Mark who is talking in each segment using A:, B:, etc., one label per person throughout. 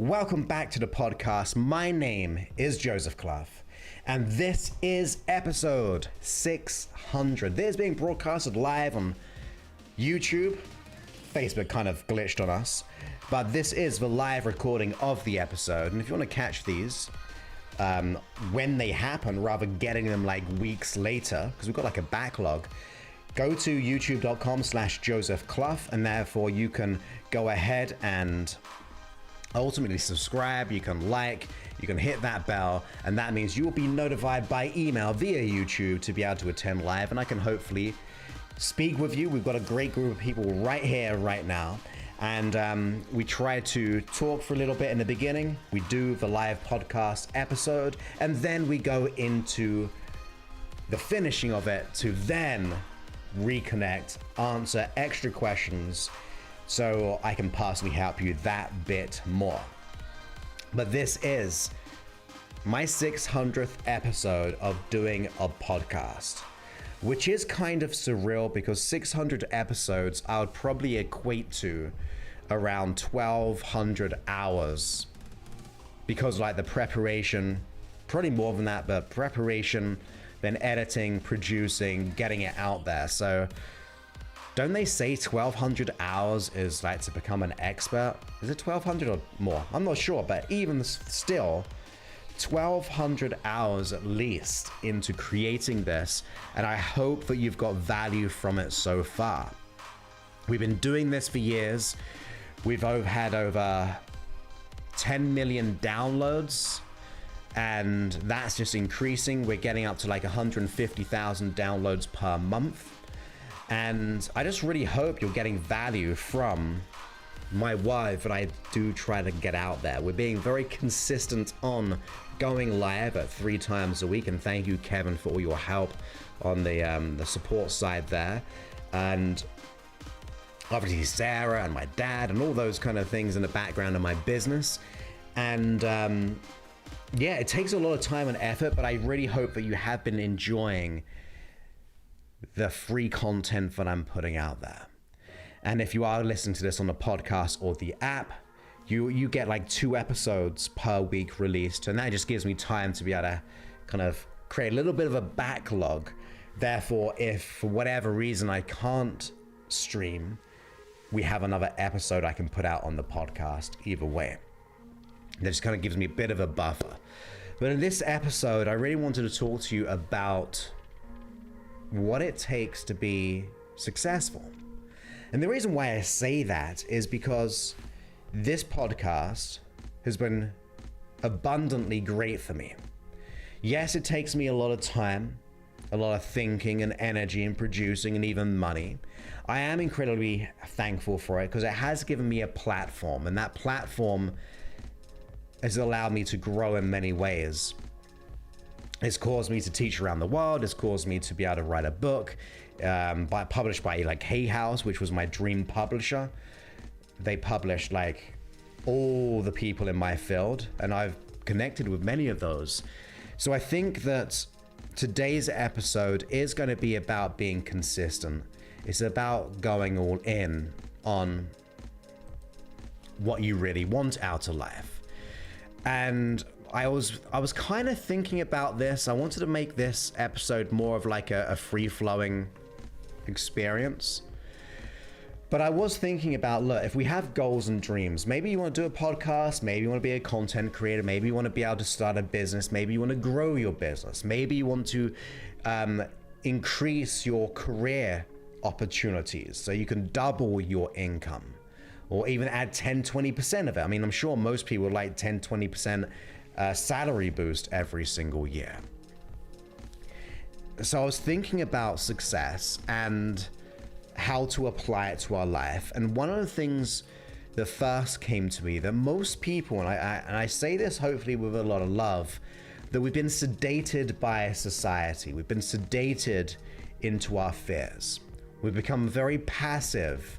A: Welcome back to the podcast. My name is Joseph Clough, and this is episode 600. This is being broadcasted live on YouTube. Facebook kind of glitched on us, but this is the live recording of the episode. And if you want to catch these when they happen, rather getting them like weeks later, because we've got like a backlog, go to youtube.com/Joseph Clough, and therefore you can go ahead and ultimately subscribe, you can like, you can hit that bell, and that means you will be notified by email via YouTube to be able to attend live, and I can hopefully speak with you. We've got a great group of people right here, right now, and we try to talk for a little bit in the beginning. We do the live podcast episode, and then we go into the finishing of it to then reconnect, answer extra questions, so I can personally help you that bit more. But this is my 600th episode of doing a podcast, which is kind of surreal because 600 episodes I would probably equate to around 1,200 hours, because like the preparation, probably more than that, but preparation, then editing, producing, getting it out there. So don't they say 1,200 hours is like to become an expert? Is it 1,200 or more? I'm not sure, but even still, 1,200 hours at least into creating this, and I hope that you've got value from it so far. We've been doing this for years. We've had over 10 million downloads, and that's just increasing. We're getting up to like 150,000 downloads per month. And I just really hope you're getting value from my work that I do try to get out there. We're being very consistent on going live at 3 times a week. And thank you, Kevin, for all your help on the support side there. And obviously Sarah and my dad and all those kind of things in the background of my business. And yeah, it takes a lot of time and effort, but I really hope that you have been enjoying the free content that I'm putting out there. And if you are listening to this on the podcast or the app, you get like 2 episodes per week released, and that just gives me time to be able to kind of create a little bit of a backlog. Therefore, if for whatever reason I can't stream, we have another episode I can put out on the podcast either way. That just kind of gives me a bit of a buffer. But in this episode, I really wanted to talk to you about what it takes to be successful. And the reason why I say that is because this podcast has been abundantly great for me. Yes, it takes me a lot of time, a lot of thinking and energy and producing and even money. I am incredibly thankful for it because it has given me a platform, and that platform has allowed me to grow in many ways. It's caused me to teach around the world. It's caused me to be able to write a book, published by like Hay House, which was my dream publisher. They published like all the people in my field, and I've connected with many of those. So I think that today's episode is going to be about being consistent. It's about going all in on what you really want out of life. And I was kind of thinking about this. I wanted to make this episode more of like a free-flowing experience. But I was thinking about, look, if we have goals and dreams, maybe you want to do a podcast, maybe you want to be a content creator, maybe you want to be able to start a business, maybe you want to grow your business, maybe you want to increase your career opportunities so you can double your income, or even add 10-20% of it. I mean, I'm sure most people would like 10-20% salary boost every single year. So I was thinking about success and how to apply it to our life. And one of the things that first came to me, that most people, and I say this hopefully with a lot of love, that we've been sedated by society. We've been sedated into our fears. We've become very passive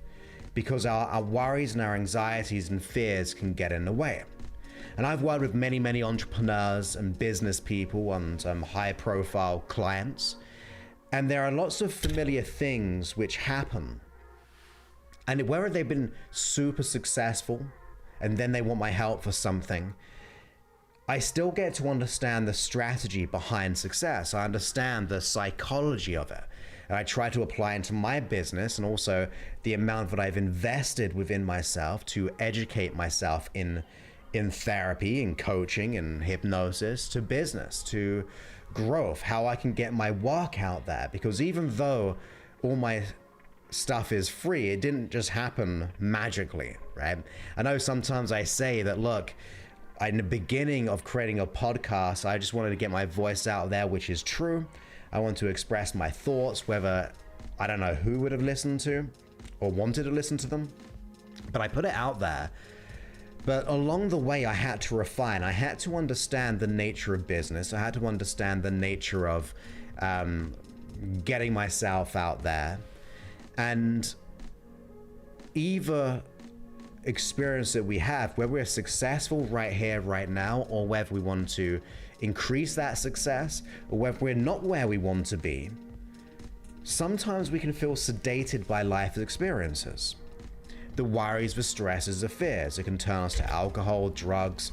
A: because our worries and our anxieties and fears can get in the way. And I've worked with many, many entrepreneurs and business people and high profile clients. And there are lots of familiar things which happen. And whether they've been super successful and then they want my help for something, I still get to understand the strategy behind success. I understand the psychology of it. And I try to apply into my business, and also the amount that I've invested within myself to educate myself in therapy, in coaching, and hypnosis, to business, to growth, how I can get my work out there. Because even though all my stuff is free, it didn't just happen magically, right? I know sometimes I say that, look, in the beginning of creating a podcast, I just wanted to get my voice out there, which is true. I want to express my thoughts, whether I don't know who would have listened to or wanted to listen to them, but I put it out there. But along the way, I had to refine. I had to understand the nature of business. I had to understand the nature of getting myself out there. And either experience that we have, whether we're successful right here, right now, or whether we want to increase that success, or whether we're not where we want to be, sometimes we can feel sedated by life's experiences. The worries, the stresses, the fears. It can turn us to alcohol, drugs,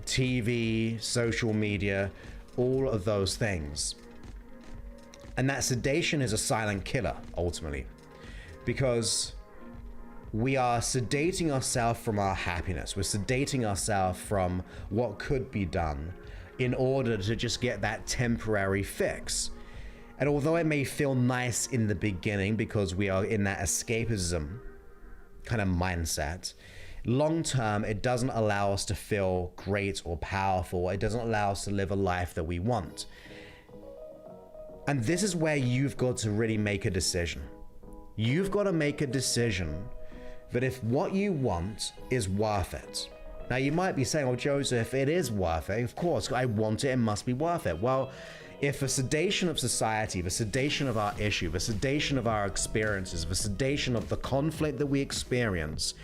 A: TV, social media, all of those things. And that sedation is a silent killer, ultimately, because we are sedating ourselves from our happiness. We're sedating ourselves from what could be done in order to just get that temporary fix. And although it may feel nice in the beginning because we are in that escapism kind of mindset, long term, it doesn't allow us to feel great or powerful. It doesn't allow us to live a life that we want. And this is where you've got to really make a decision. You've got to make a decision that if what you want is worth it. Now you might be saying, oh, Joseph, it is worth it. Of course, I want it, it must be worth it. Well, if the sedation of society, the sedation of our issue, the sedation of our experiences, the sedation of the conflict that we experience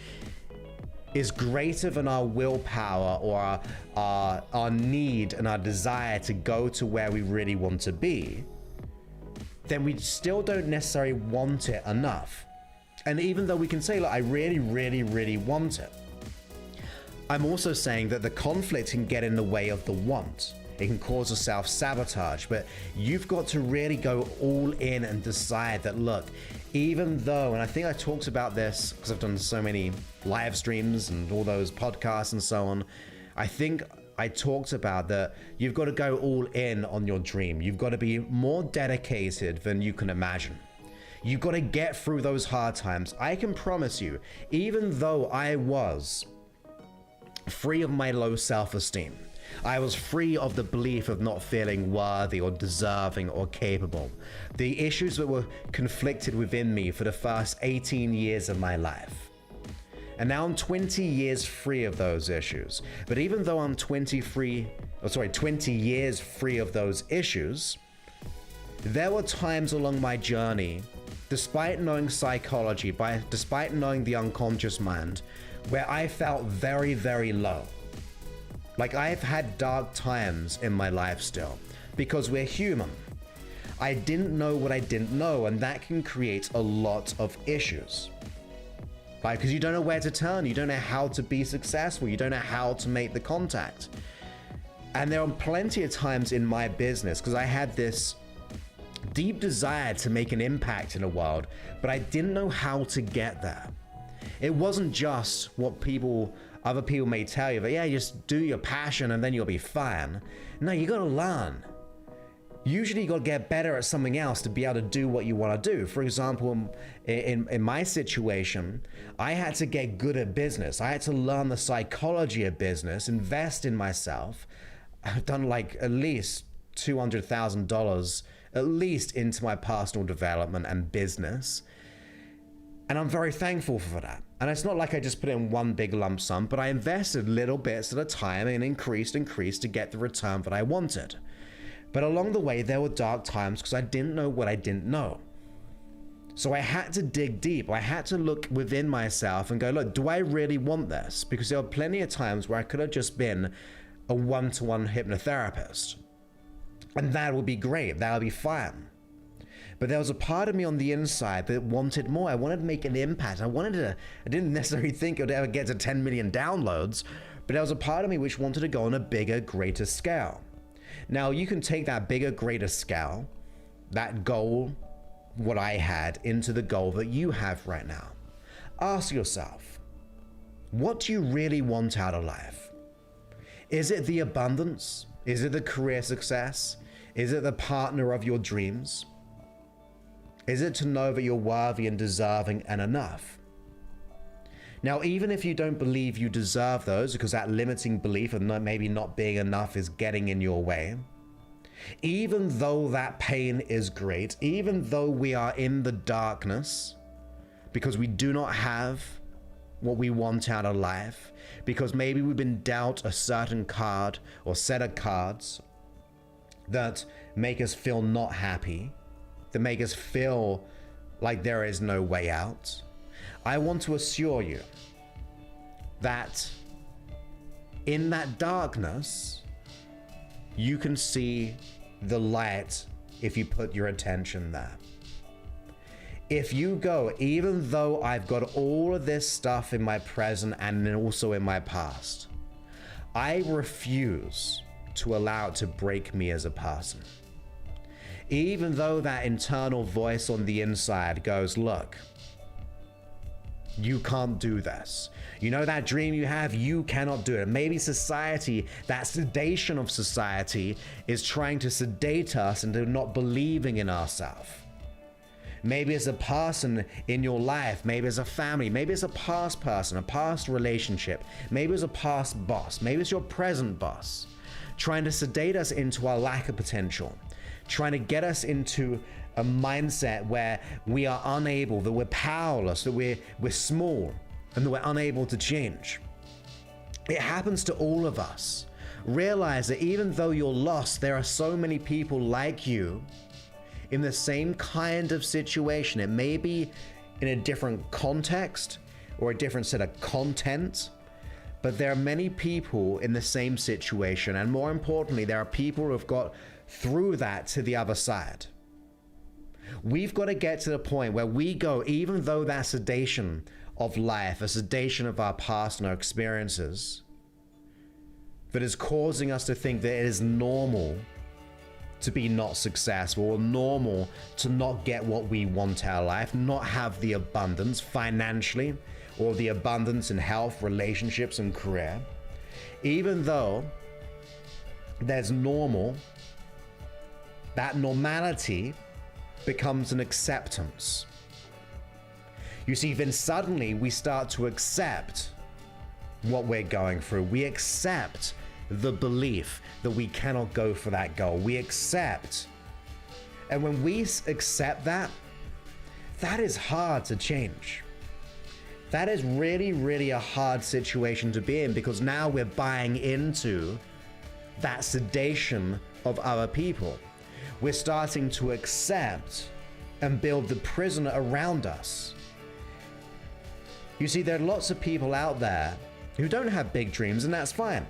A: is greater than our willpower or our need and our desire to go to where we really want to be, then we still don't necessarily want it enough. And even though we can say, look, I really, really, really want it, I'm also saying that the conflict can get in the way of the want. It can cause a self-sabotage, but you've got to really go all in and decide that, look, even though, and I think I talked about this because I've done so many live streams and all those podcasts and so on, I think I talked about that you've got to go all in on your dream. You've got to be more dedicated than you can imagine. You've got to get through those hard times. I can promise you, even though I was free of my low self-esteem, I was free of the belief of not feeling worthy or deserving or capable, the issues that were conflicted within me for the first 18 years of my life. And now I'm 20 years free of those issues. But even though I'm 20 years free of those issues, there were times along my journey, despite knowing psychology, despite knowing the unconscious mind, where I felt very, very low. Like, I've had dark times in my life still, because we're human. I didn't know what I didn't know, and that can create a lot of issues. Like, because you don't know where to turn, you don't know how to be successful, you don't know how to make the contact. And there are plenty of times in my business, because I had this deep desire to make an impact in the world, but I didn't know how to get there. It wasn't just what other people may tell you, that yeah, just do your passion and then you'll be fine. No, you gotta learn. Usually you gotta get better at something else to be able to do what you wanna do. For example, in my situation, I had to get good at business. I had to learn the psychology of business, invest in myself. I've done like at least $200,000 at least into my personal development and business. And I'm very thankful for that. And it's not like I just put in one big lump sum, but I invested little bits at a time and increased to get the return that I wanted. But along the way, there were dark times because I didn't know what I didn't know. So I had to dig deep. I had to look within myself and go, look, do I really want this? Because there were plenty of times where I could have just been a one-to-one hypnotherapist. And that would be great. That would be fine. But there was a part of me on the inside that wanted more. I wanted to make an impact. I didn't necessarily think it would ever get to 10 million downloads, but there was a part of me which wanted to go on a bigger, greater scale. Now, you can take that bigger, greater scale, that goal, what I had, into the goal that you have right now. Ask yourself, what do you really want out of life? Is it the abundance? Is it the career success? Is it the partner of your dreams? Is it to know that you're worthy and deserving and enough? Now, even if you don't believe you deserve those, because that limiting belief of maybe not being enough is getting in your way, even though that pain is great, even though we are in the darkness because we do not have what we want out of life, because maybe we've been dealt a certain card or set of cards that make us feel not happy, that make us feel like there is no way out, I want to assure you that in that darkness, you can see the light if you put your attention there. If you go, even though I've got all of this stuff in my present and also in my past, I refuse to allow it to break me as a person. Even though that internal voice on the inside goes, look, you can't do this. You know that dream you have, you cannot do it. Maybe society, that sedation of society, is trying to sedate us into not believing in ourselves. Maybe it's a person in your life, maybe it's a family, maybe it's a past person, a past relationship, maybe it's a past boss, maybe it's your present boss, trying to sedate us into our lack of potential, trying to get us into a mindset where we are unable, that we're powerless, that we're small, and that we're unable to change. It happens to all of us. Realize that even though you're lost, there are so many people like you in the same kind of situation. It may be in a different context or a different set of content, but there are many people in the same situation. And more importantly, there are people who have got through that to the other side. We've got to get to the point where we go, even though that sedation of life, a sedation of our past and our experiences, that is causing us to think that it is normal to be not successful, or normal to not get what we want out of life, not have the abundance financially, or the abundance in health, relationships, and career. Even though there's normal, that normality becomes an acceptance. You see, then suddenly we start to accept what we're going through. We accept the belief that we cannot go for that goal. We accept. And when we accept that, that is hard to change. That is really, really a hard situation to be in, because now we're buying into that sedation of other people. We're starting to accept and build the prison around us. You see, there are lots of people out there who don't have big dreams, and that's fine.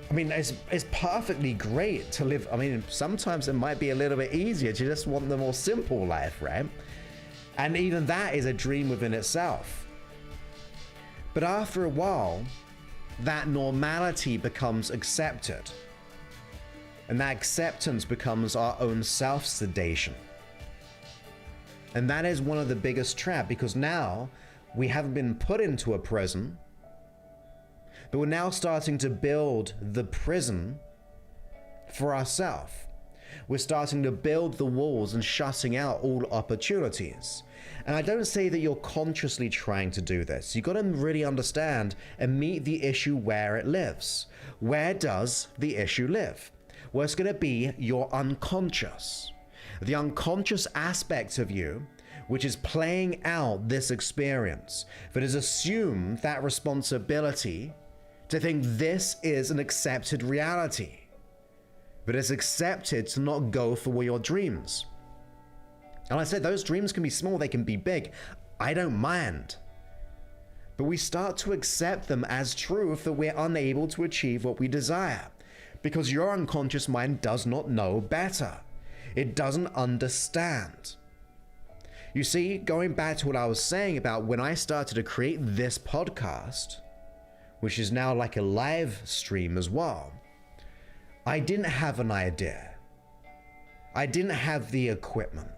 A: I mean, it's perfectly great to live. I mean, sometimes it might be a little bit easier to just want the more simple life, right? And even that is a dream within itself. But after a while, that normality becomes accepted. And that acceptance becomes our own self-sedation. And that is one of the biggest traps, because now we haven't been put into a prison, but we're now starting to build the prison for ourselves. We're starting to build the walls and shutting out all opportunities. And I don't say that you're consciously trying to do this. You've got to really understand and meet the issue where it lives. Where does the issue live? Well, it's going to be your unconscious. The unconscious aspect of you, which is playing out this experience, that has assumed that responsibility to think this is an accepted reality, but it's accepted to not go for your dreams. And I said, those dreams can be small, they can be big. I don't mind. But we start to accept them as truth that we're unable to achieve what we desire, because your unconscious mind does not know better. It doesn't understand. You see, going back to what I was saying about when I started to create this podcast, which is now like a live stream as well, I didn't have an idea. I didn't have the equipment.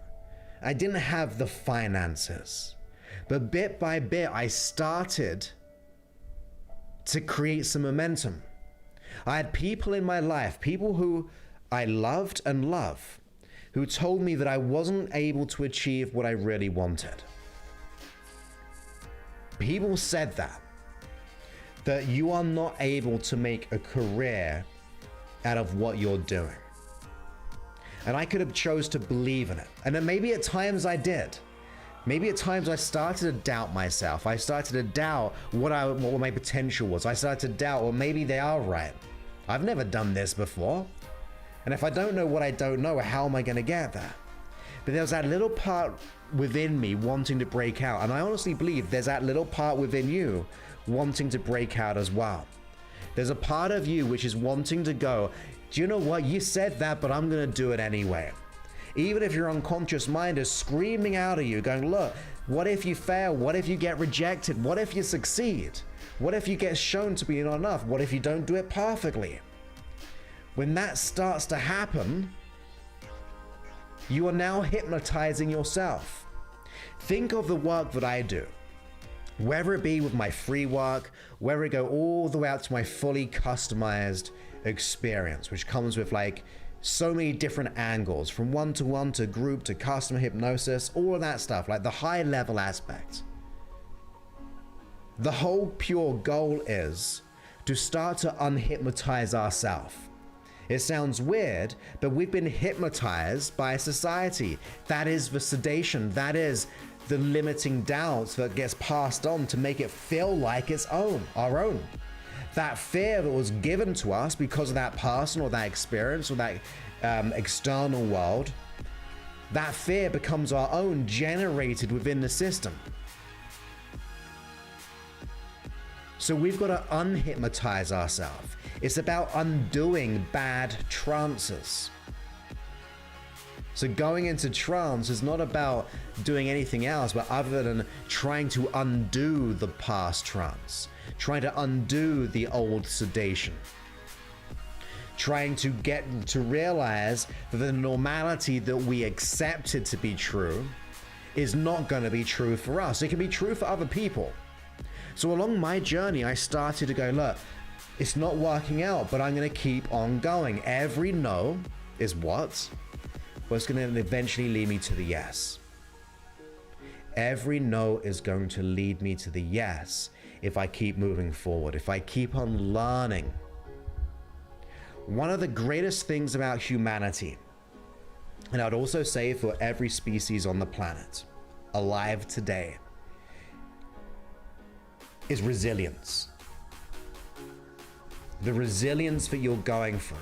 A: I didn't have the finances. But bit by bit, I started to create some momentum. I had people in my life, people who I loved and love, who told me that I wasn't able to achieve what I really wanted. People said that you are not able to make a career out of what you're doing. And I could have chose to believe in it. And then maybe at times I did. Maybe at times I started to doubt myself. I started to doubt what my potential was. I started to doubt, well, maybe they are right. I've never done this before. And if I don't know what I don't know, how am I going to get there? But there's that little part within me wanting to break out. And I honestly believe there's that little part within you wanting to break out as well. There's a part of you which is wanting to go, do you know what? You said that, but I'm going to do it anyway. Even if your unconscious mind is screaming out at you, going, look, what if you fail? What if you get rejected? What if you succeed? What if you get shown to be not enough? What if you don't do it perfectly? When that starts to happen, you are now hypnotizing yourself. Think of the work that I do, whether it be with my free work, whether it go all the way out to my fully customized experience, which comes with like so many different angles, from one-to-one to group to custom hypnosis, all of that stuff, like the high level aspect. The whole pure goal is to start to unhypnotize ourselves. It sounds weird, but we've been hypnotized by society. That is the sedation. That is the limiting doubts that gets passed on to make it feel like it's our own. That fear that was given to us because of that person or that experience or that external world, that fear becomes our own, generated within the system. So we've got to unhypnotize ourselves. It's about undoing bad trances. So going into trance is not about doing anything else, but other than trying to undo the past trance, trying to undo the old sedation, trying to get to realize that the normality that we accepted to be true is not going to be true for us. It can be true for other people. So along my journey, I started to go, look, it's not working out, but I'm going to keep on going. Every no is what? Well, it's going to eventually lead me to the yes. Every no is going to lead me to the yes if I keep moving forward, if I keep on learning. One of the greatest things about humanity, and I'd also say for every species on the planet alive today, is resilience. The resilience that you're going through,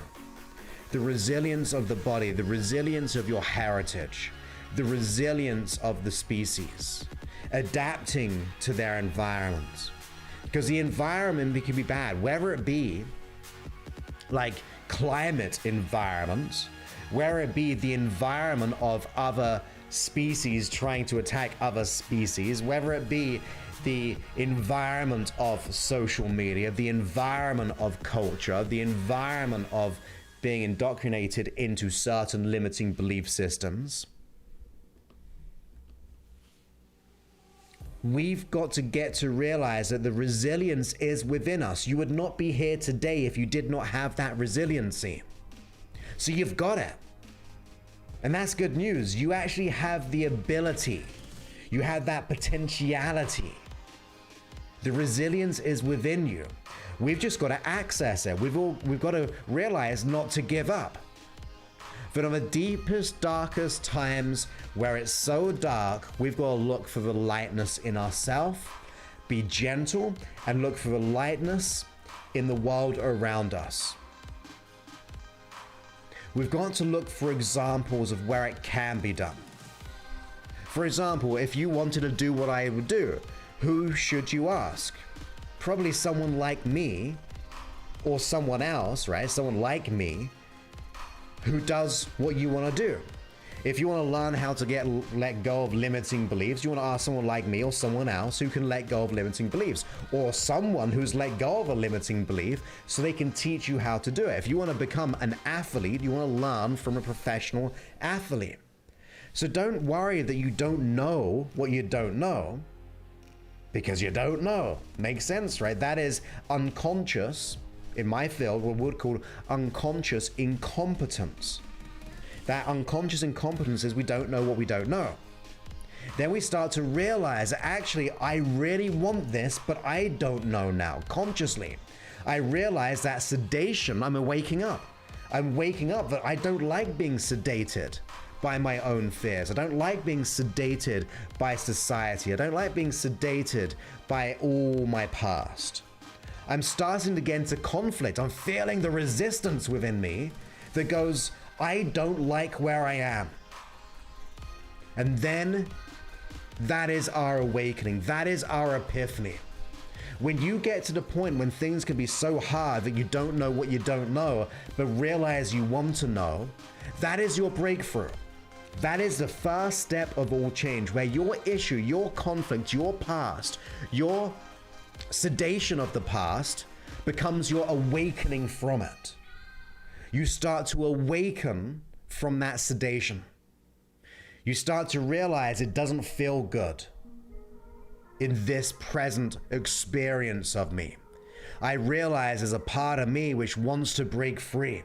A: the resilience of the body, the resilience of your heritage, the resilience of the species, adapting to their environment. Because the environment can be bad, whether it be like climate environment, whether it be the environment of other species trying to attack other species, whether it be the environment of social media, the environment of culture, the environment of being indoctrinated into certain limiting belief systems. We've got to get to realize that the resilience is within us. You would not be here today if you did not have that resiliency. So you've got it. And that's good news. You actually have the ability. You have that potentiality. The resilience is within you. We've just got to access it. We've got to realize not to give up. But on the deepest, darkest times where it's so dark, we've got to look for the lightness in ourselves, be gentle, and look for the lightness in the world around us. We've got to look for examples of where it can be done. For example, if you wanted to do what I would do, who should you ask? Probably someone like me, or someone else, right? Someone like me, who does what you want to do. If you want to learn how to let go of limiting beliefs, you want to ask someone like me or someone else who can let go of limiting beliefs, or someone who's let go of a limiting belief so they can teach you how to do it. If you want to become an athlete, you want to learn from a professional athlete. So don't worry that you don't know what you don't know, because you don't know. Makes sense, right? That is unconscious, in my field, what we would call unconscious incompetence. That unconscious incompetence is we don't know what we don't know. Then we start to realize that actually I really want this, but I don't know now, consciously. I realize that sedation, I'm waking up. I'm waking up that I don't like being sedated by my own fears. I don't like being sedated by society. I don't like being sedated by all my past. I'm starting to get into conflict. I'm feeling the resistance within me that goes, I don't like where I am. And then that is our awakening. That is our epiphany. When you get to the point when things can be so hard that you don't know what you don't know, but realize you want to know, that is your breakthrough. That is the first step of all change, where your issue, your conflict, your past, your sedation of the past becomes your awakening from it. You start to awaken from that sedation. You start to realize it doesn't feel good in this present experience of me. I realize there's a part of me which wants to break free.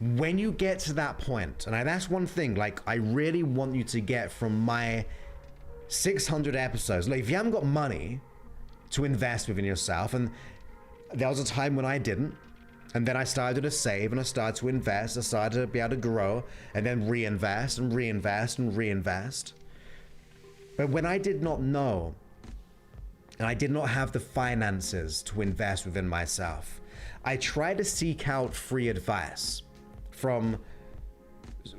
A: When you get to that point, and that's one thing, like, I really want you to get from my 600 episodes. Like, if you haven't got money to invest within yourself, and there was a time when I didn't, and then I started to save and I started to invest, I started to be able to grow and then reinvest and reinvest and reinvest. But when I did not know, and I did not have the finances to invest within myself, I tried to seek out free advice from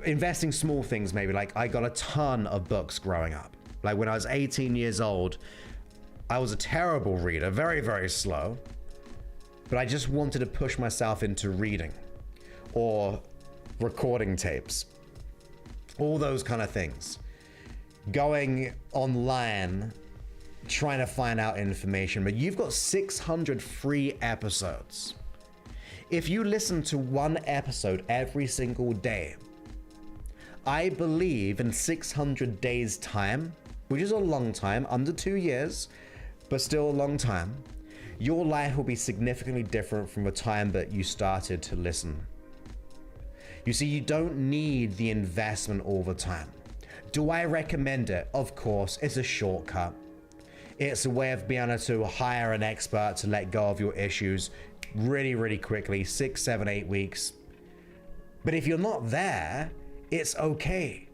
A: investing small things. Maybe like I got a ton of books growing up. Like when I was 18 years old, I was a terrible reader, very, very slow. But I just wanted to push myself into reading or recording tapes, all those kind of things. Going online, trying to find out information, but you've got 600 free episodes. If you listen to one episode every single day, I believe in 600 days time, which is a long time, under 2 years, but still a long time, your life will be significantly different from the time that you started to listen. You see, you don't need the investment all the time. Do I recommend it? Of course, it's a shortcut. It's a way of being able to hire an expert to let go of your issues really, really quickly, 6, 7, 8 weeks. But if you're not there, it's okay.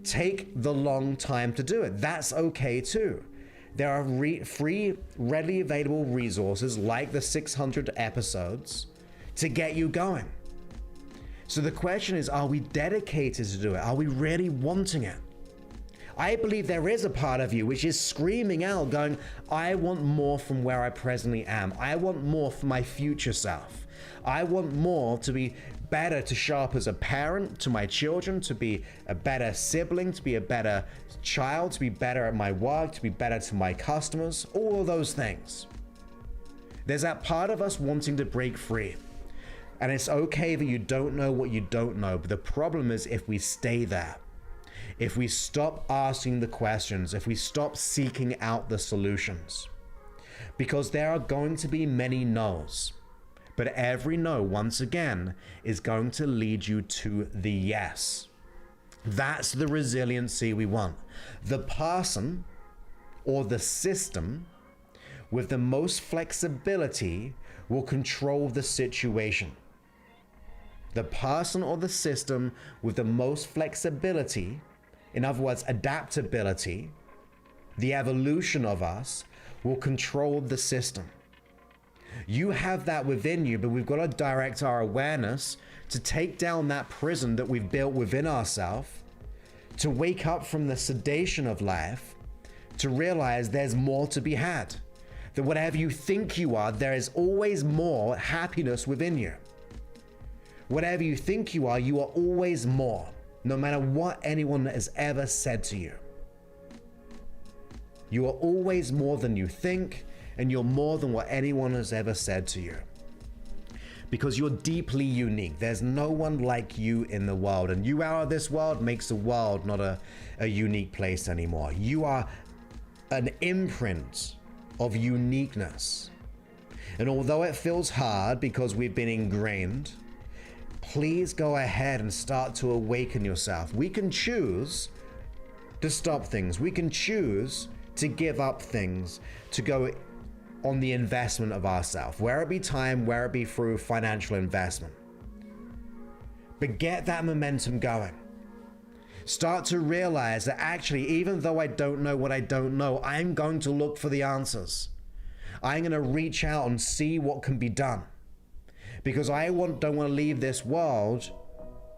A: Take the long time to do it. That's okay too. There are free, readily available resources like the 600 episodes to get you going. So the question is, are we dedicated to do it? Are we really wanting it? I believe there is a part of you which is screaming out, going, I want more from where I presently am. I want more for my future self. I want more to be better, to show up as a parent to my children, to be a better sibling, to be a better child, to be better at my work, to be better to my customers, all of those things. There's that part of us wanting to break free. And it's okay that you don't know what you don't know, but the problem is if we stay there, if we stop asking the questions, if we stop seeking out the solutions, because there are going to be many no's. But every no, once again, is going to lead you to the yes. That's the resiliency we want. The person or the system with the most flexibility will control the situation. The person or the system with the most flexibility, in other words, adaptability, the evolution of us, will control the system. You have that within you, but we've got to direct our awareness to take down that prison that we've built within ourselves, to wake up from the sedation of life, to realize there's more to be had. That whatever you think you are, there is always more happiness within you. Whatever you think you are always more. no matter what anyone has ever said to you. You are always more than you think, and you're more than what anyone has ever said to you. Because you're deeply unique. There's no one like you in the world, and you out of this world makes the world not a unique place anymore. You are an imprint of uniqueness. And although it feels hard because we've been ingrained, please go ahead and start to awaken yourself. We can choose to stop things. We can choose to give up things, to go on the investment of ourselves, where it be time, where it be through financial investment. But get that momentum going. Start to realize that actually, even though I don't know what I don't know, I'm going to look for the answers. I'm going to reach out and see what can be done. Because I don't want to leave this world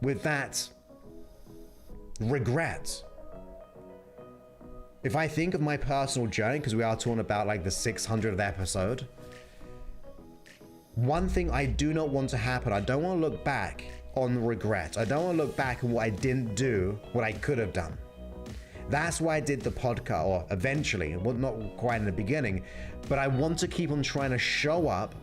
A: with that regret. If I think of my personal journey, because we are talking about like the 600th episode, one thing I do not want to happen, I don't want to look back on regret. I don't want to look back on what I didn't do, what I could have done. That's why I did the podcast, or eventually, well, not quite in the beginning, but I want to keep on trying to show up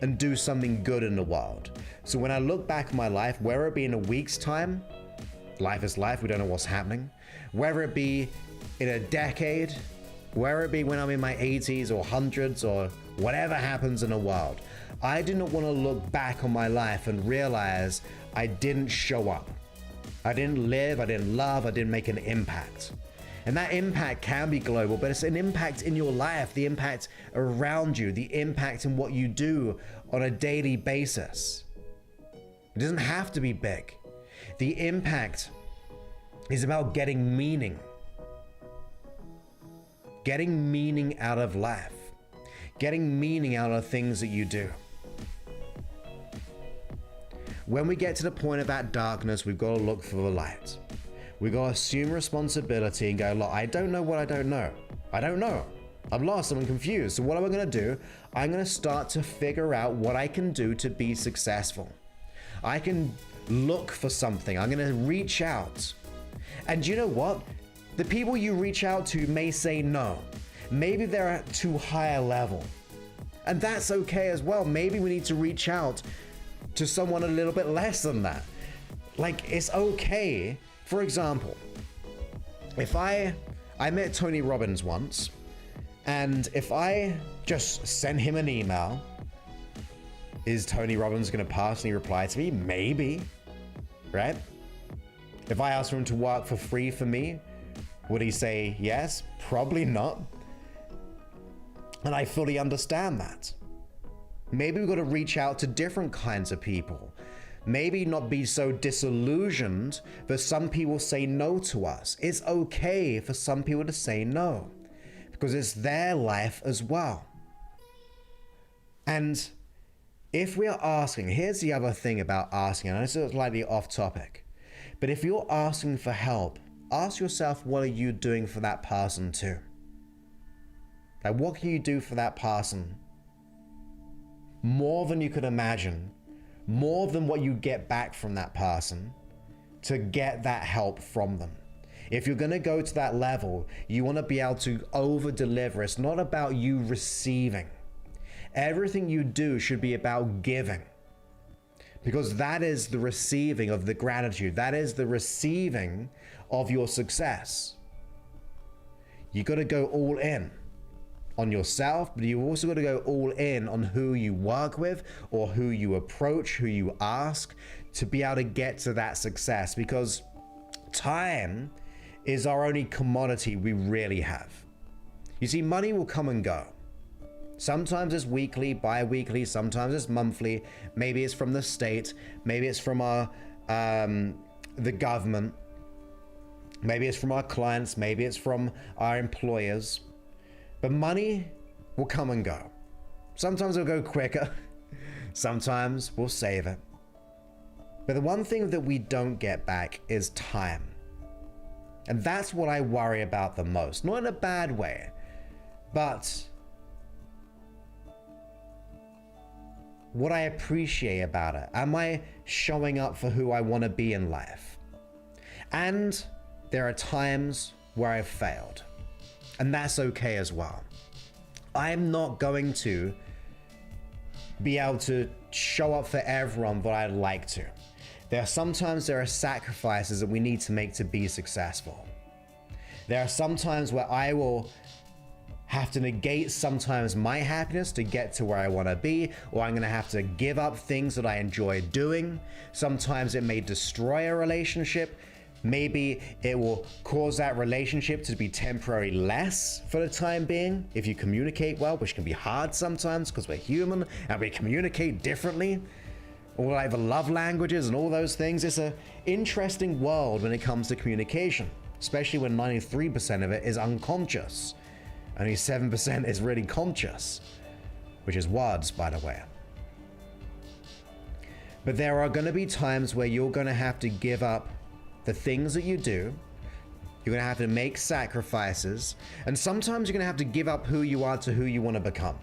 A: and do something good in the world. So when I look back on my life, whether it be in a week's time, life is life, we don't know what's happening, whether it be in a decade, whether it be when I'm in my 80s or hundreds or whatever happens in the world, I do not want to look back on my life and realize I didn't show up. I didn't live, I didn't love, I didn't make an impact. And that impact can be global, but it's an impact in your life, the impact around you, the impact in what you do on a daily basis. It doesn't have to be big. The impact is about getting meaning. Getting meaning out of life. Getting meaning out of things that you do. When we get to the point of that darkness, we've got to look for the light. We've got to assume responsibility and go, look, I don't know what I don't know. I don't know. I'm lost, I'm confused. So what am I going to do? I'm going to start to figure out what I can do to be successful. I can look for something. I'm going to reach out. And you know what? The people you reach out to may say no. Maybe they're at too high a level. And that's okay as well. Maybe we need to reach out to someone a little bit less than that. Like, it's okay. For example, if I met Tony Robbins once, and if I just send him an email, is Tony Robbins going to personally reply to me? Maybe, right? If I asked for him to work for free for me, would he say yes? Probably not. And I fully understand that. Maybe we've got to reach out to different kinds of people. Maybe not be so disillusioned that some people say no to us. It's okay for some people to say no, because it's their life as well. And if we are asking, here's the other thing about asking, and this is slightly off topic, but if you're asking for help, ask yourself, what are you doing for that person too? Like, what can you do for that person more than you could imagine, more than what you get back from that person, to get that help from them? If you're going to go to that level, you want to be able to over deliver. It's not about you receiving. Everything you do should be about giving, because that is the receiving of the gratitude. That is the receiving of your success. You got to go all in on yourself, but you also got to go all in on who you work with or who you approach, who you ask, to be able to get to that success, because time is our only commodity we really have. You see, money will come and go. Sometimes it's weekly, bi-weekly, sometimes it's monthly, maybe it's from the state, maybe it's from our the government, maybe it's from our clients, maybe it's from our employers. But money will come and go. Sometimes it'll go quicker, sometimes we'll save it. But the one thing that we don't get back is time. And that's what I worry about the most. Not in a bad way, but what I appreciate about it. Am I showing up for who I want to be in life? And there are times where I've failed. And that's okay as well. I'm not going to be able to show up for everyone, but I'd like to. There are sacrifices that we need to make to be successful. There are some times where I will have to negate sometimes my happiness to get to where I want to be, or I'm going to have to give up things that I enjoy doing. Sometimes it may destroy a relationship. Maybe it will cause that relationship to be temporarily less for the time being if you communicate well, which can be hard sometimes because we're human and we communicate differently. All like the love languages and all those things. It's an interesting world when it comes to communication, especially when 93% of it is unconscious. Only 7% is really conscious, which is words, by the way. But there are going to be times where you're going to have to give up the things that you do. You're going to have to make sacrifices. And sometimes you're going to have to give up who you are to who you want to become.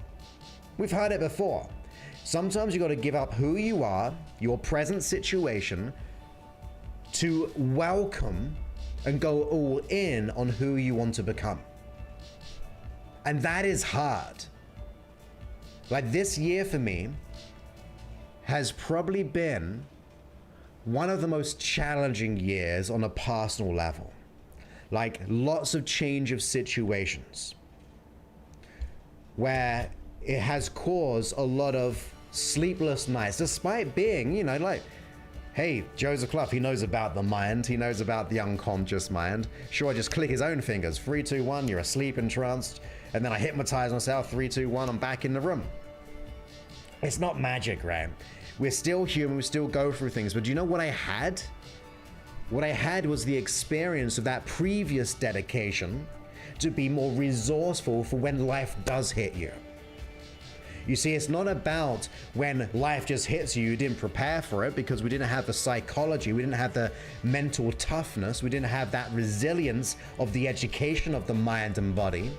A: We've heard it before. Sometimes you got to give up who you are, your present situation, to welcome and go all in on who you want to become. And that is hard. Like this year for me has probably been one of the most challenging years on a personal level. Like lots of change of situations where it has caused a lot of sleepless nights, despite being, like, hey, Joseph Clough, he knows about the mind, he knows about the unconscious mind. Sure, I just click his own fingers, 3, 2, 1, you're asleep, entranced, and then I hypnotize myself, 3, 2, 1, I'm back in the room. It's not magic, right? We're still human, we still go through things, but do you know what I had? What I had was the experience of that previous dedication to be more resourceful for when life does hit you. You see, it's not about when life just hits you, you didn't prepare for it because we didn't have the psychology, we didn't have the mental toughness, we didn't have that resilience of the education of the mind and body.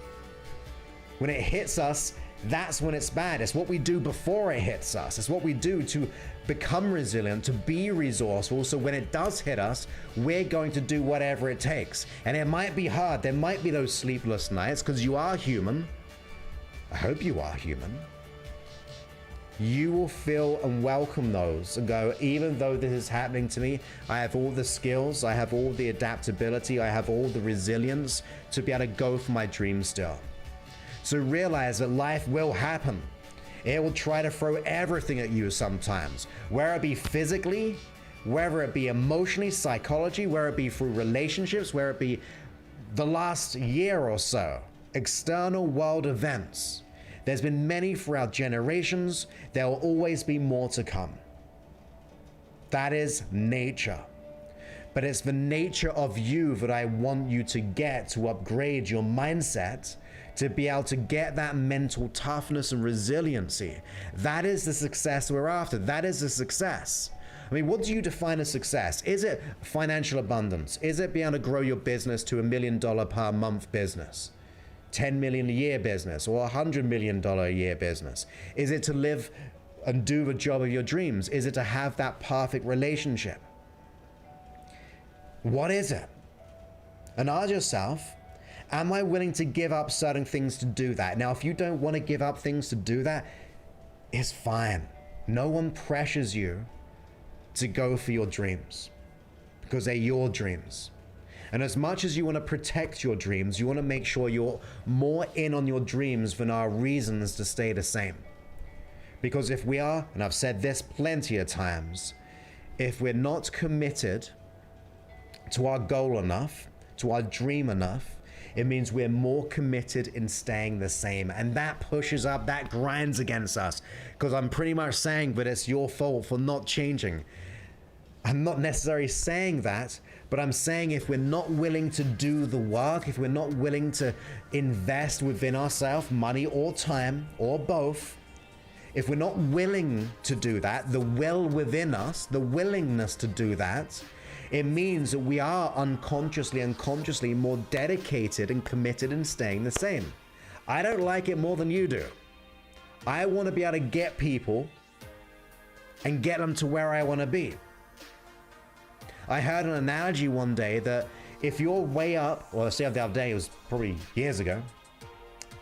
A: When it hits us, that's when it's bad. It's what we do before it hits us. It's what we do to become resilient, to be resourceful, so when it does hit us, we're going to do whatever it takes. And it might be hard. There might be those sleepless nights because you are human. I hope you are human. You will feel and welcome those and go, even though this is happening to me, I have all the skills, I have all the adaptability, I have all the resilience to be able to go for my dreams still. So realize that life will happen. It will try to throw everything at you sometimes, whether it be physically, whether it be emotionally, psychology, whether it be through relationships, whether it be the last year or so, external world events. There's been many throughout generations. There will always be more to come. That is nature. But it's the nature of you that I want you to get to upgrade your mindset to be able to get that mental toughness and resiliency. That is the success we're after. That is the success. I mean, what do you define as success? Is it financial abundance? Is it being able to grow your business to $1 million per month business? 10 million a year business or $100 million a year business? Is it to live and do the job of your dreams? Is it to have that perfect relationship? What is it? And ask yourself, am I willing to give up certain things to do that? Now, if you don't want to give up things to do that, it's fine. No one pressures you to go for your dreams because they're your dreams. And as much as you want to protect your dreams, you want to make sure you're more in on your dreams than our reasons to stay the same. Because if we are, and I've said this plenty of times, if we're not committed to our goal enough, to our dream enough, it means we're more committed in staying the same. And that pushes up, that grinds against us. Because I'm pretty much saying that it's your fault for not changing. I'm not necessarily saying that, but I'm saying if we're not willing to do the work, if we're not willing to invest within ourselves, money or time, or both, if we're not willing to do that, the will within us, the willingness to do that, it means that we are unconsciously and consciously more dedicated and committed in staying the same. I don't like it more than you do. I want to be able to get people and get them to where I want to be. I heard an analogy one day that if you're way up, or say the other day, it was probably years ago,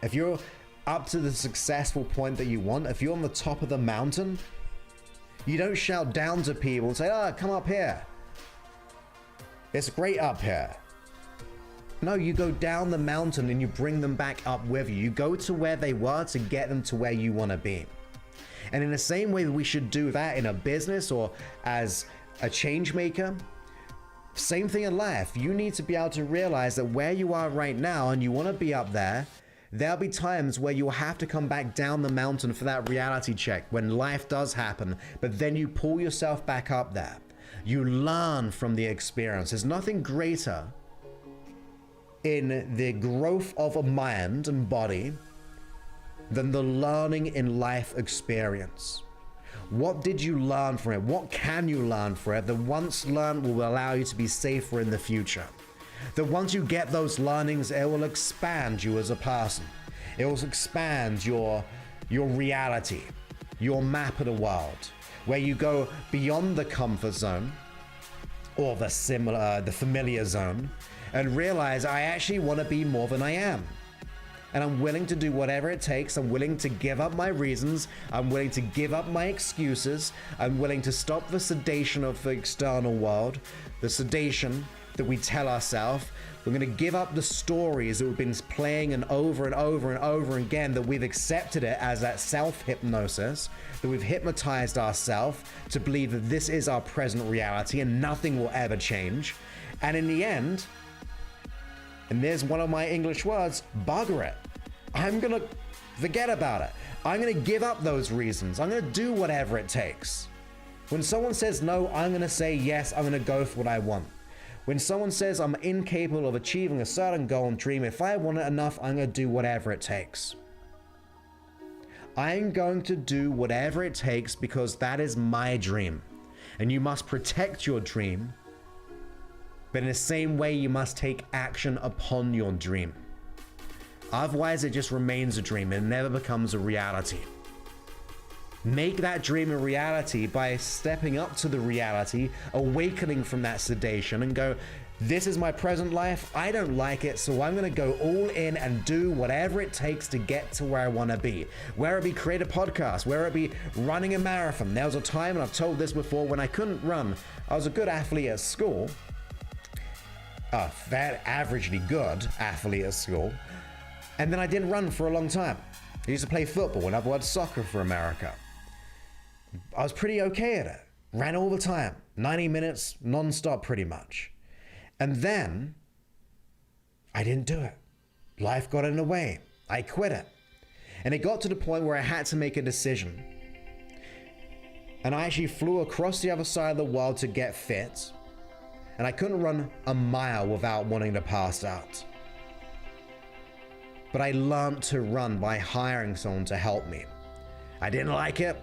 A: if you're up to the successful point that you want, if you're on the top of the mountain, you don't shout down to people and say, oh, come up here. It's great up here. No, you go down the mountain and you bring them back up with you. You go to where they were to get them to where you want to be. And in the same way that we should do that in a business or as a change maker, same thing in life. You need to be able to realize that where you are right now and you want to be up there, there'll be times where you'll have to come back down the mountain for that reality check when life does happen, but then you pull yourself back up there. You learn from the experience. There's nothing greater in the growth of a mind and body than the learning in life experience. What did you learn from it? What can you learn from it that once learned will allow you to be safer in the future? That once you get those learnings, it will expand you as a person. It will expand your reality, your map of the world, where you go beyond the comfort zone or the familiar zone and realize I actually want to be more than I am. And I'm willing to do whatever it takes. I'm willing to give up my reasons. I'm willing to give up my excuses. I'm willing to stop the sedation of the external world, the sedation that we tell ourselves. We're going to give up the stories that we've been playing and over and over and over again, that we've accepted it as that self-hypnosis, that we've hypnotized ourselves to believe that this is our present reality and nothing will ever change. And in the end, and there's one of my English words, bugger it. I'm going to forget about it. I'm going to give up those reasons. I'm going to do whatever it takes. When someone says no, I'm going to say yes. I'm going to go for what I want. When someone says I'm incapable of achieving a certain goal and dream, if I want it enough, I'm going to do whatever it takes. I'm going to do whatever it takes because that is my dream. And you must protect your dream. But in the same way, you must take action upon your dream. Otherwise, it just remains a dream and never becomes a reality. Make that dream a reality by stepping up to the reality, awakening from that sedation and go, this is my present life. I don't like it, so I'm going to go all in and do whatever it takes to get to where I want to be. Whether it be create a podcast, whether it be running a marathon. There was a time, and I've told this before, when I couldn't run. I was a good athlete at school. Averagely good athlete at school. And then I didn't run for a long time. I used to play football, in other words, soccer for America. I was pretty okay at it. Ran all the time. 90 minutes, non-stop pretty much. And then I didn't do it. Life got in the way. I quit it. And it got to the point where I had to make a decision. And I actually flew across the other side of the world to get fit. And I couldn't run a mile without wanting to pass out. But I learned to run by hiring someone to help me. I didn't like it.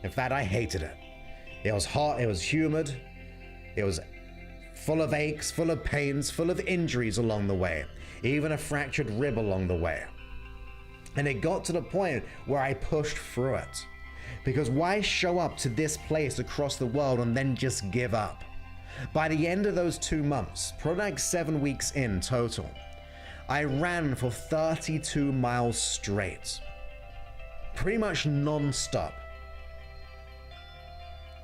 A: In fact, I hated it. It was hot, it was humid, it was full of aches, full of pains, full of injuries along the way, even a fractured rib along the way. And it got to the point where I pushed through it. Because why show up to this place across the world and then just give up? By the end of those 2 months, probably like 7 weeks in total, I ran for 32 miles straight. Pretty much non-stop.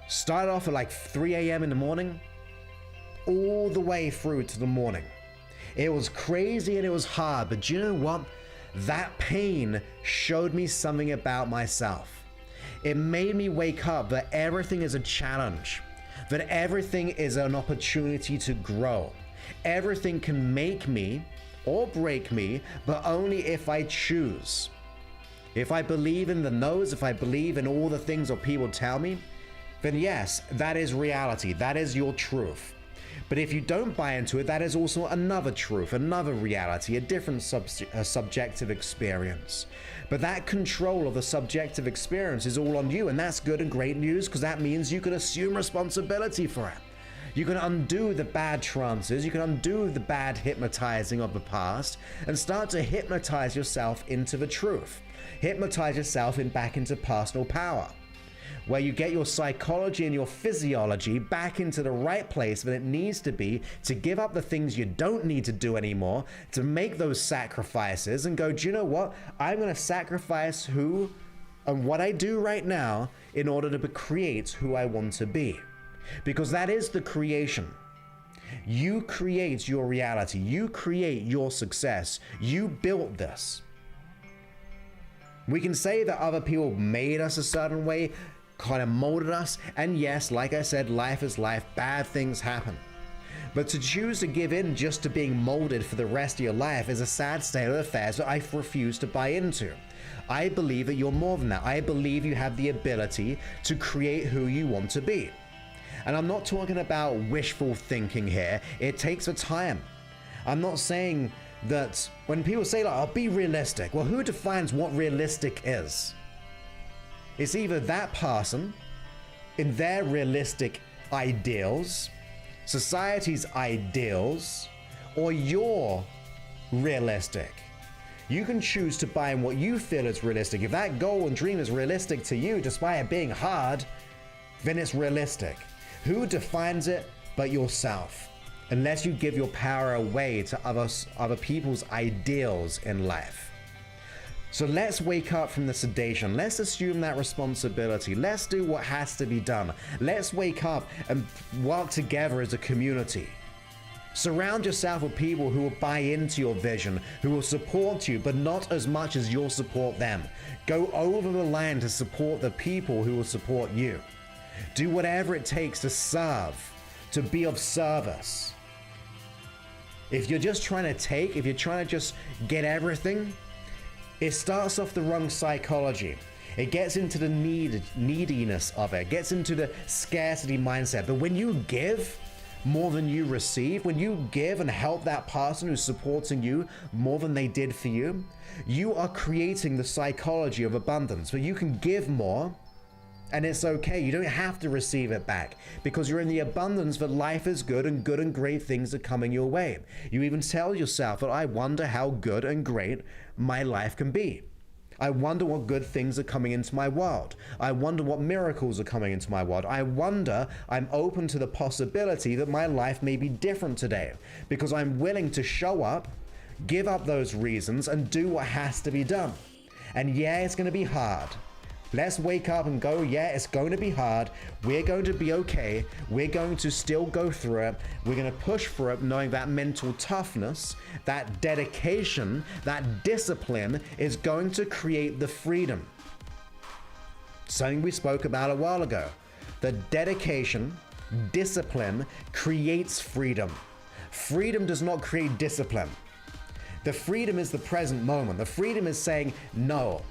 A: Started off at like 3 a.m. in the morning, all the way through to the morning. It was crazy and it was hard, but do you know what? That pain showed me something about myself. It made me wake up that everything is a challenge, that everything is an opportunity to grow. Everything can make me or break me, but only if I choose. If I believe in the no's, if I believe in all the things that people tell me, then yes, that is reality. That is your truth. But if you don't buy into it, that is also another truth, another reality, a different subjective experience. But that control of the subjective experience is all on you, and that's good and great news, because that means you can assume responsibility for it. You can undo the bad trances, you can undo the bad hypnotizing of the past, and start to hypnotize yourself into the truth. Hypnotize yourself back into personal power. where you get your psychology and your physiology back into the right place that it needs to be, to give up the things you don't need to do anymore, to make those sacrifices and go, do you know what? I'm going to sacrifice who and what I do right now in order to create who I want to be. Because that is the creation. You create your reality. You create your success. You built this. We can say that other people made us a certain way, kind of molded us, and yes, like I said, life is life, bad things happen. But to choose to give in just to being molded for the rest of your life is a sad state of affairs that I refuse to buy into. I believe that you're more than that. I believe you have the ability to create who you want to be. And I'm not talking about wishful thinking here. It takes a time. I'm not saying that when people say, like, I'll be realistic. Well, who defines what realistic is? It's either that person in their realistic ideals, society's ideals, or your realistic. You can choose to buy in what you feel is realistic. If that goal and dream is realistic to you, despite it being hard, then it's realistic. Who defines it but yourself? Unless you give your power away to other people's ideals in life. So let's wake up from the sedation. Let's assume that responsibility. Let's do what has to be done. Let's wake up and work together as a community. Surround yourself with people who will buy into your vision, who will support you, but not as much as you'll support them. Go over the line to support the people who will support you. Do whatever it takes to serve, to be of service. If you're just trying to take, if you're trying to just get everything, it starts off the wrong psychology. It gets into the neediness of it. It gets into the scarcity mindset. But when you give more than you receive, when you give and help that person who's supporting you more than they did for you, you are creating the psychology of abundance, where you can give more. And it's okay. You don't have to receive it back because you're in the abundance that life is good and great things are coming your way. You even tell yourself that I wonder how good and great my life can be. I wonder what good things are coming into my world. I wonder what miracles are coming into my world. I wonder, I'm open to the possibility that my life may be different today because I'm willing to show up, give up those reasons, and do what has to be done. And yeah, it's going to be hard. Let's wake up and go, yeah, it's going to be hard. We're going to be okay. We're going to still go through it. We're going to push for it, knowing that mental toughness, that dedication, that discipline is going to create the freedom. Something we spoke about a while ago. The dedication, discipline creates freedom. Freedom does not create discipline. The freedom is the present moment. The freedom is saying, no,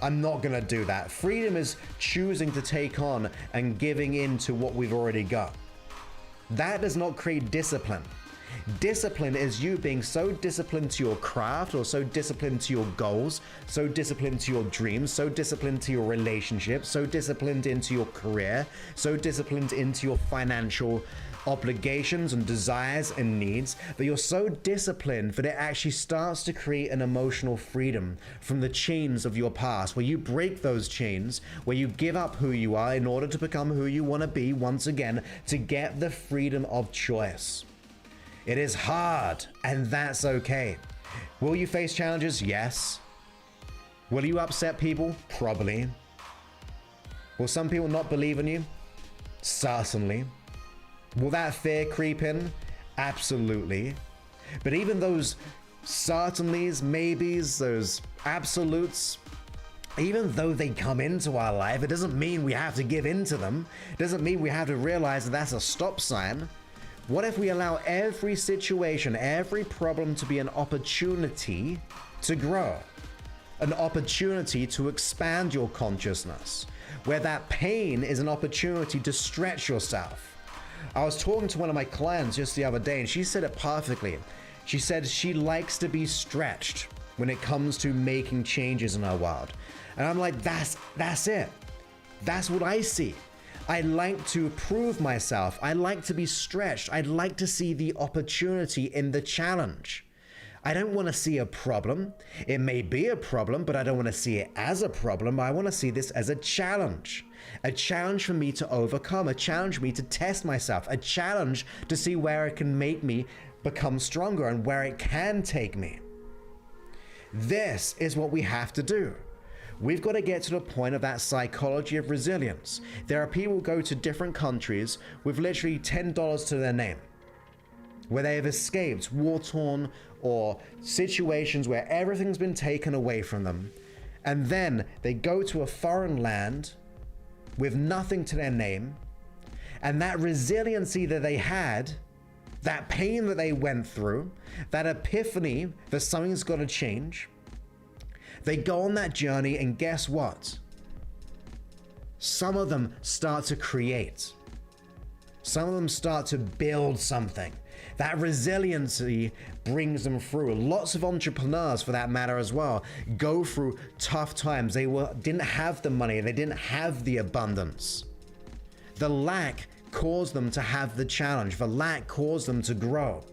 A: I'm not going to do that. Freedom is choosing to take on and giving in to what we've already got. That does not create discipline. Discipline is you being so disciplined to your craft, or so disciplined to your goals, so disciplined to your dreams, so disciplined to your relationships, so disciplined into your career, so disciplined into your financial obligations and desires and needs, that you're so disciplined that it actually starts to create an emotional freedom from the chains of your past, where you break those chains, where you give up who you are in order to become who you want to be once again, to get the freedom of choice. It is hard, and that's okay. Will you face challenges? Yes. Will you upset people? Probably. Will some people not believe in you? Certainly. Will that fear creep in? Absolutely. But even those certainlys, maybes, those absolutes, even though they come into our life, it doesn't mean we have to give in to them. It doesn't mean we have to realize that that's a stop sign. What if we allow every situation, every problem to be an opportunity to grow? An opportunity to expand your consciousness, where that pain is an opportunity to stretch yourself. I was talking to one of my clients just the other day, and she said it perfectly. She said she likes to be stretched when it comes to making changes in her world. And I'm like, that's it. That's what I see. I like to prove myself. I like to be stretched. I'd like to see the opportunity in the challenge. I don't want to see a problem. It may be a problem, but I don't want to see it as a problem. I want to see this as a challenge for me to overcome, a challenge for me to test myself, a challenge to see where it can make me become stronger and where it can take me. This is what we have to do. We've got to get to the point of that psychology of resilience. There are people who go to different countries with literally $10 to their name, where they have escaped war-torn or situations where everything's been taken away from them. And then they go to a foreign land with nothing to their name. And that resiliency that they had, that pain that they went through, that epiphany that something's got to change, they go on that journey, and guess what? Some of them start to create. Some of them start to build something. That resiliency brings them through. Lots of entrepreneurs, for that matter as well, go through tough times. They didn't have the money. They didn't have the abundance. The lack caused them to have the challenge. The lack caused them to grow.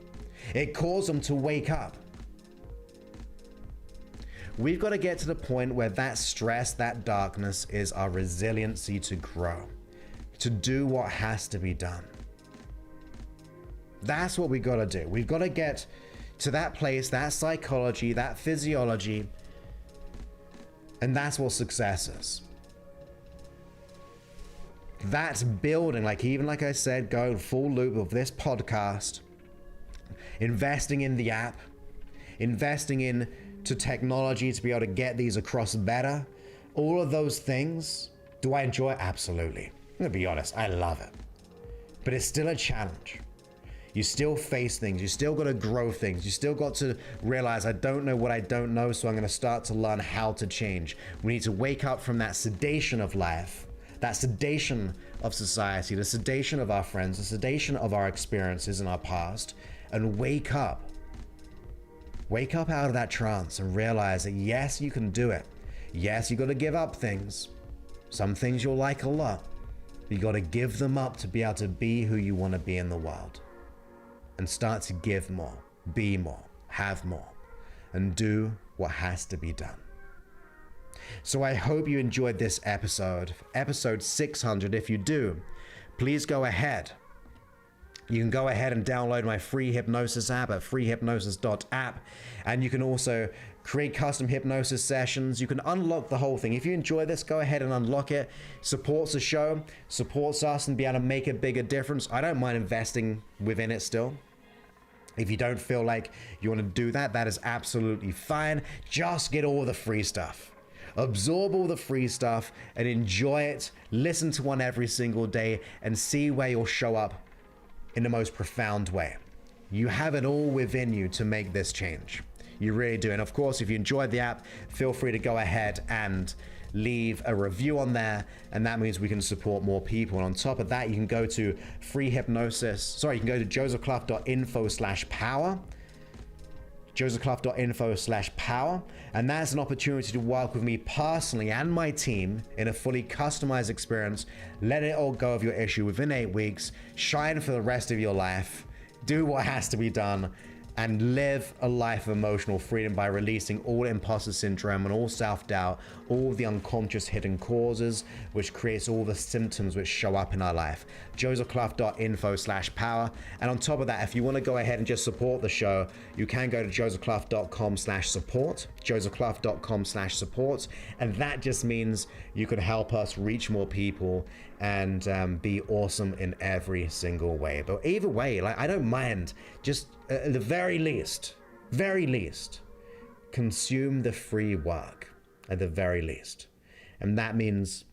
A: It caused them to wake up. We've got to get to the point where that stress, that darkness is our resiliency to grow, to do what has to be done. That's what we got to do. We've got to get to that place, that psychology, that physiology, and that's what success is. That's building, like I said, going full loop of this podcast, investing in the app, investing into technology to be able to get these across better. All of those things, do I enjoy it? Absolutely. I'm gonna be honest, I love it. But it's still a challenge. You still face things. You still got to grow things. You still got to realize, I don't know what I don't know, so I'm going to start to learn how to change. We need to wake up from that sedation of life, that sedation of society, the sedation of our friends, the sedation of our experiences in our past, and wake up. Wake up out of that trance and realize that yes, you can do it. Yes, you got to give up things. Some things you'll like a lot. You got to give them up to be able to be who you want to be in the world. And start to give more, be more, have more, and do what has to be done. So I hope you enjoyed this episode 600. If you do, please go ahead. You can go ahead and download my free hypnosis app at freehypnosis.app. And you can also create custom hypnosis sessions. You can unlock the whole thing. If you enjoy this, go ahead and unlock it. Supports the show, supports us, and be able to make a bigger difference. I don't mind investing within it still. If you don't feel like you want to do that, that is absolutely fine. Just get all the free stuff. Absorb all the free stuff and enjoy it. Listen to one every single day and see where you'll show up in the most profound way. You have it all within you to make this change. You really do. And of course, if you enjoyed the app, feel free to go ahead and leave a review on there, and that means we can support more people. And on top of that, you can go to josephclough.info/power, josephclough.info/power, and that's an opportunity to work with me personally and my team in a fully customized experience. Let it all go of your issue within 8 weeks, shine for the rest of your life, do what has to be done, and live a life of emotional freedom by releasing all imposter syndrome and all self-doubt, all the unconscious hidden causes, which creates all the symptoms which show up in our life. josephclough.info/power. And on top of that, if you want to go ahead and just support the show, you can go to josephclough.com/support, josephclough.com/support. And that just means you can help us reach more people and be awesome in every single way. But either way, I don't mind. Just at the very least, consume the free work at the very least. And that means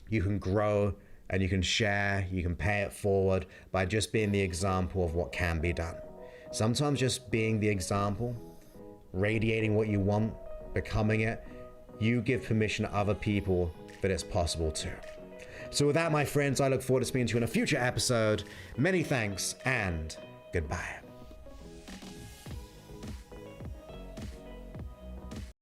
A: you can grow and you can share, you can pay it forward by just being the example of what can be done. Sometimes just being the example, radiating what you want, becoming it, you give permission to other people that it's possible too. So with that, my friends, I look forward to speaking to you in a future episode. Many thanks and goodbye.